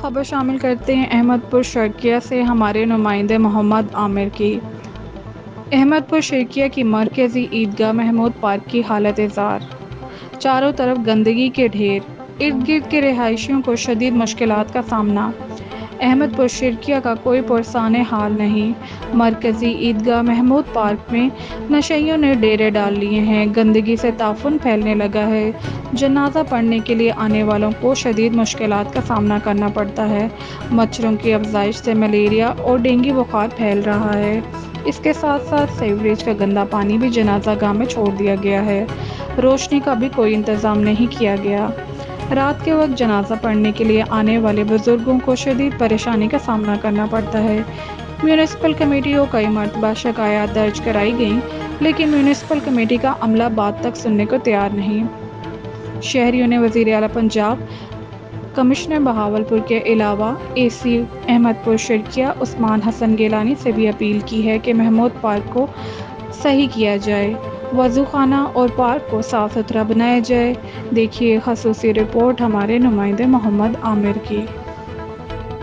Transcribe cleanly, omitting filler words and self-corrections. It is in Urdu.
خبر شامل کرتے ہیں احمد پور شرقیہ سے ہمارے نمائندے محمد عامر کی۔ احمد پور شرقیہ کی مرکزی عیدگاہ محمود پارک کی حالت زار، چاروں طرف گندگی کے ڈھیر، ارد گرد کے رہائشیوں کو شدید مشکلات کا سامنا۔ احمد پور شرقیہ کا کوئی پرسان حال نہیں۔ مرکزی عیدگاہ محمود پارک میں نشئیوں نے ڈیرے ڈال لیے ہیں، گندگی سے تعفن پھیلنے لگا ہے، جنازہ پڑھنے کے لیے آنے والوں کو شدید مشکلات کا سامنا کرنا پڑتا ہے، مچھروں کی افزائش سے ملیریا اور ڈینگی بخار پھیل رہا ہے، اس کے ساتھ ساتھ سیوریج کا گندا پانی بھی جنازہ گاہ میں چھوڑ دیا گیا ہے، روشنی کا بھی کوئی انتظام نہیں کیا گیا، رات کے وقت جنازہ پڑھنے کے لیے آنے والے بزرگوں کو شدید پریشانی کا سامنا کرنا پڑتا ہے۔ میونسپل کمیٹی کو کئی مرتبہ شکایات درج کرائی گئیں، لیکن میونسپل کمیٹی کا عملہ بات تک سننے کو تیار نہیں۔ شہریوں نے وزیر اعلیٰ پنجاب، کمشنر بہاولپور کے علاوہ اے سی احمد پور شرقیہ عثمان حسن گیلانی سے بھی اپیل کی ہے کہ محمود پارک کو صحیح کیا جائے، وضو خانہ اور پارک کو صاف ستھرا بنایا جائے۔ دیکھیے خصوصی رپورٹ ہمارے نمائندے محمد عامر کی۔